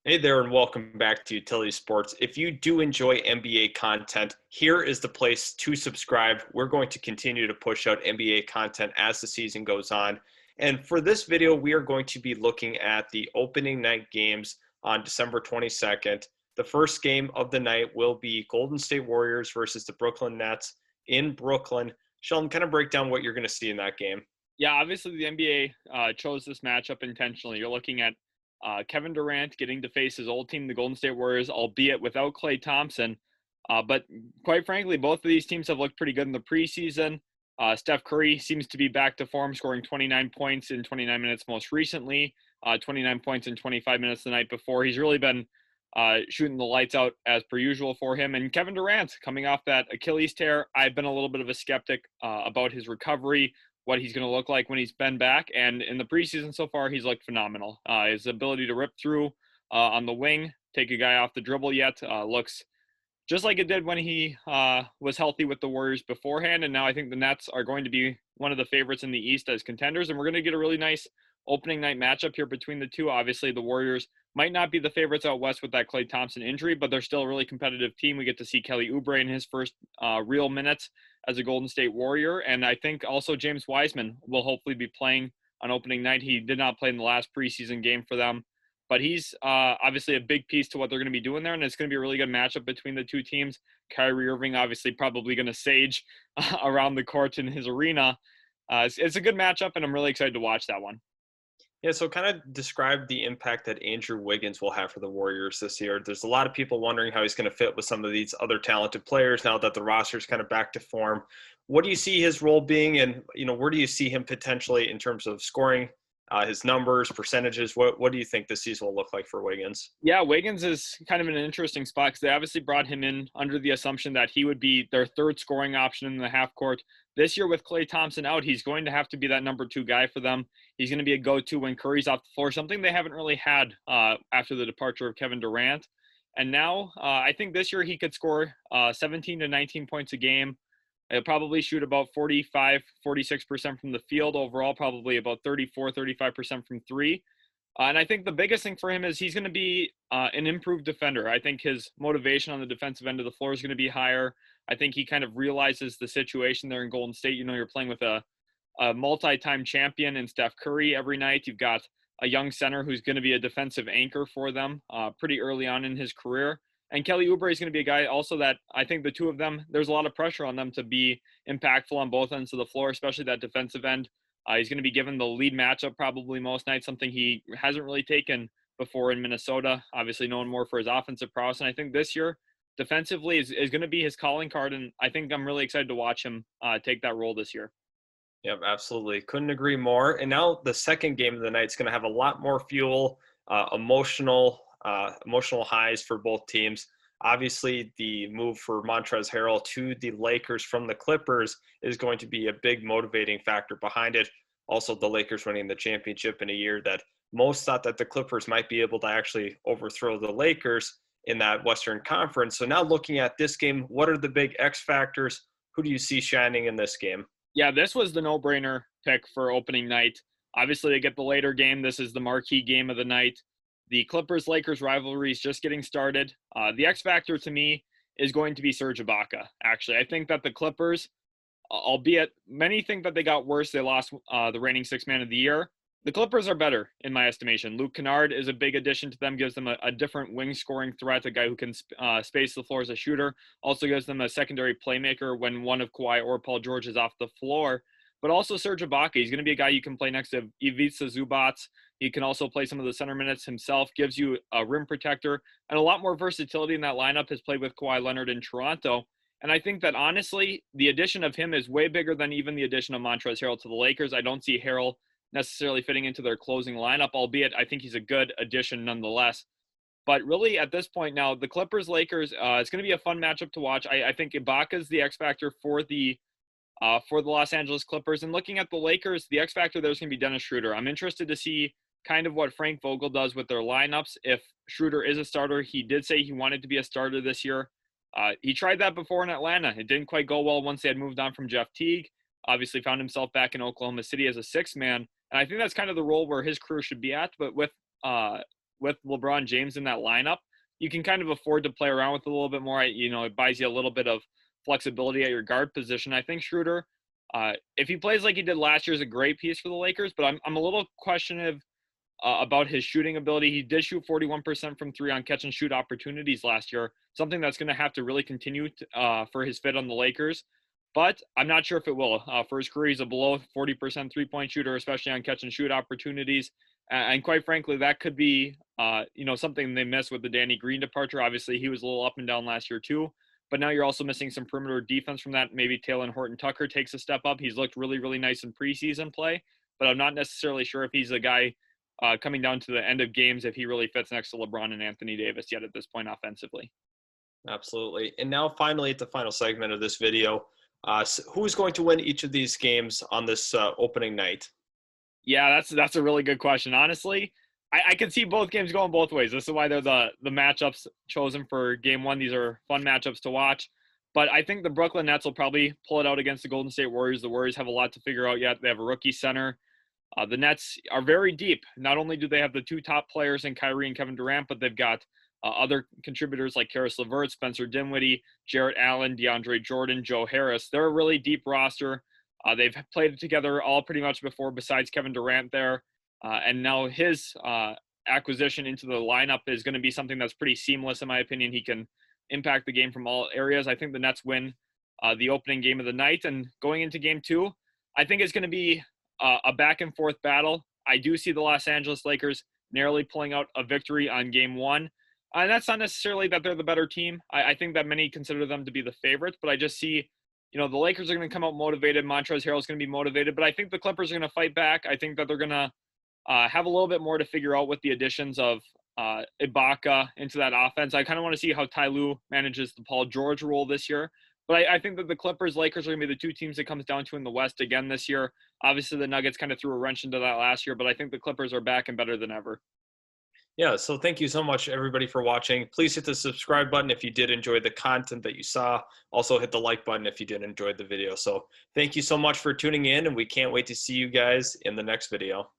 Hey there, and welcome back to Utility Sports. If you do enjoy NBA content, here is the place to subscribe. We're going to continue to push out NBA content as the season goes on. And for this video, we are going to be looking at the opening night games on December 22nd. The first game of the night will be Golden State Warriors versus the Brooklyn Nets in Brooklyn. Sheldon, kind of break down what you're going to see in that game. Yeah, obviously the NBA chose this matchup intentionally. You're looking at Kevin Durant getting to face his old team, the Golden State Warriors, albeit without Klay Thompson. But quite frankly, both of these teams have looked pretty good in the preseason. Steph Curry seems to be back to form, scoring 29 points in 29 minutes most recently, 29 points in 25 minutes the night before. He's really been shooting the lights out as per usual for him. And Kevin Durant coming off that Achilles tear. I've been a little bit of a skeptic about his recovery, what he's going to look like when he's been back. And in the preseason so far, he's looked phenomenal. His ability to rip through on the wing, take a guy off the dribble looks just like it did when he was healthy with the Warriors beforehand. And now I think the Nets are going to be one of the favorites in the East as contenders. And we're going to get a really nice opening night matchup here between the two. Obviously, the Warriors might not be the favorites out west with that Klay Thompson injury, but they're still a really competitive team. We get to see Kelly Oubre in his first real minutes as a Golden State Warrior. And I think also James Wiseman will hopefully be playing on opening night. He did not play in the last preseason game for them, but he's obviously a big piece to what they're going to be doing there. And it's going to be a really good matchup between the two teams. Kyrie Irving obviously probably going to sage around the court in his arena. It's a good matchup, and I'm really excited to watch that one. Yeah, so kind of describe the impact that Andrew Wiggins will have for the Warriors this year. There's a lot of people wondering how he's going to fit with some of these other talented players now that the roster is kind of back to form. What do you see his role being, and where do you see him potentially in terms of scoring, his numbers, percentages? What do you think this season will look like for Wiggins? Yeah, Wiggins is kind of in an interesting spot because they obviously brought him in under the assumption that he would be their third scoring option in the half court. This year with Klay Thompson out, he's going to have to be that number two guy for them. He's going to be a go-to when Curry's off the floor, something they haven't really had after the departure of Kevin Durant. And now I think this year he could score 17 to 19 points a game. He'll probably shoot about 45, 46% from the field overall, probably about 34, 35% from three. And I think the biggest thing for him is he's going to be an improved defender. I think his motivation on the defensive end of the floor is going to be higher. I think he kind of realizes the situation there in Golden State. You're playing with a multi-time champion in Steph Curry every night. You've got a young center who's going to be a defensive anchor for them pretty early on in his career. And Kelly Oubre is going to be a guy also that I think the two of them, there's a lot of pressure on them to be impactful on both ends of the floor, especially that defensive end. He's going to be given the lead matchup probably most nights, something he hasn't really taken before in Minnesota, obviously known more for his offensive prowess. And I think this year, defensively, is going to be his calling card. And I think I'm really excited to watch him take that role this year. Yep, absolutely. Couldn't agree more. And now the second game of the night is going to have a lot more fuel, emotional highs for both teams. Obviously, the move for Montrezl Harrell to the Lakers from the Clippers is going to be a big motivating factor behind it. Also, the Lakers winning the championship in a year that most thought that the Clippers might be able to actually overthrow the Lakers in that Western Conference. So now looking at this game, what are the big X factors? Who do you see shining in this game? Yeah, this was the no-brainer pick for opening night. Obviously, they get the later game. This is the marquee game of the night. The Clippers-Lakers rivalry is just getting started. The X factor to me is going to be Serge Ibaka, actually. I think that the Clippers, albeit many think that they got worse, they lost the reigning sixth man of the year. The Clippers are better, in my estimation. Luke Kennard is a big addition to them, gives them a different wing scoring threat, a guy who can space the floor as a shooter. Also gives them a secondary playmaker when one of Kawhi or Paul George is off the floor. But also Serge Ibaka, he's going to be a guy you can play next to Ivica Zubac. He can also play some of the center minutes himself, gives you a rim protector, and a lot more versatility in that lineup. Has played with Kawhi Leonard in Toronto. And I think that, honestly, the addition of him is way bigger than even the addition of Montrezl Harrell to the Lakers. I don't see Harrell necessarily fitting into their closing lineup, albeit I think he's a good addition nonetheless. But really, at this point now, the Clippers-Lakers, it's going to be a fun matchup to watch. I think Ibaka's the X factor for the Los Angeles Clippers. And looking at the Lakers, the X factor there's going to be Dennis Schroeder. I'm interested to see kind of what Frank Vogel does with their lineups. If Schroeder is a starter, he did say he wanted to be a starter this year. He tried that before in Atlanta. It didn't quite go well once they had moved on from Jeff Teague. Obviously found himself back in Oklahoma City as a sixth man. And I think that's kind of the role where his career should be at. But with with LeBron James in that lineup, you can kind of afford to play around with it a little bit more. It buys you a little bit of flexibility at your guard position. I think Schroeder, if he plays like he did last year, is a great piece for the Lakers, but I'm a little questionable about his shooting ability. He did shoot 41% from three on catch and shoot opportunities last year, something that's going to have to really continue for his fit on the Lakers. But I'm not sure if it will. For his career, he's a below 40% three-point shooter, especially on catch and shoot opportunities. And quite frankly, that could be, something they miss with the Danny Green departure. Obviously, he was a little up and down last year too. But now you're also missing some perimeter defense from that. Maybe Taylor Horton-Tucker takes a step up. He's looked really, really nice in preseason play, but I'm not necessarily sure if he's a guy coming down to the end of games if he really fits next to LeBron and Anthony Davis yet at this point offensively. Absolutely. And now finally at the final segment of this video, who's going to win each of these games on this opening night? Yeah, that's a really good question. Honestly, I can see both games going both ways. This is why they're the matchups chosen for game one. These are fun matchups to watch. But I think the Brooklyn Nets will probably pull it out against the Golden State Warriors. The Warriors have a lot to figure out yet. They have a rookie center. The Nets are very deep. Not only do they have the two top players in Kyrie and Kevin Durant, but they've got other contributors like Karis LeVert, Spencer Dinwiddie, Jarrett Allen, DeAndre Jordan, Joe Harris. They're a really deep roster. They've played together all pretty much before besides Kevin Durant there. And now his acquisition into the lineup is going to be something that's pretty seamless, in my opinion. He can impact the game from all areas. I think the Nets win the opening game of the night. And going into game two, I think it's going to be a back and forth battle. I do see the Los Angeles Lakers narrowly pulling out a victory on game one. And that's not necessarily that they're the better team. I think that many consider them to be the favorites, but I just see, the Lakers are going to come out motivated. Montrezl Harrell is going to be motivated, but I think the Clippers are going to fight back. I think that they're going to have a little bit more to figure out with the additions of Ibaka into that offense. I kind of want to see how Ty Lue manages the Paul George role this year. But I think that the Clippers, Lakers are going to be the two teams it comes down to in the West again this year. Obviously, the Nuggets kind of threw a wrench into that last year, but I think the Clippers are back and better than ever. Yeah, so thank you so much, everybody, for watching. Please hit the subscribe button if you did enjoy the content that you saw. Also, hit the like button if you did enjoy the video. So thank you so much for tuning in, and we can't wait to see you guys in the next video.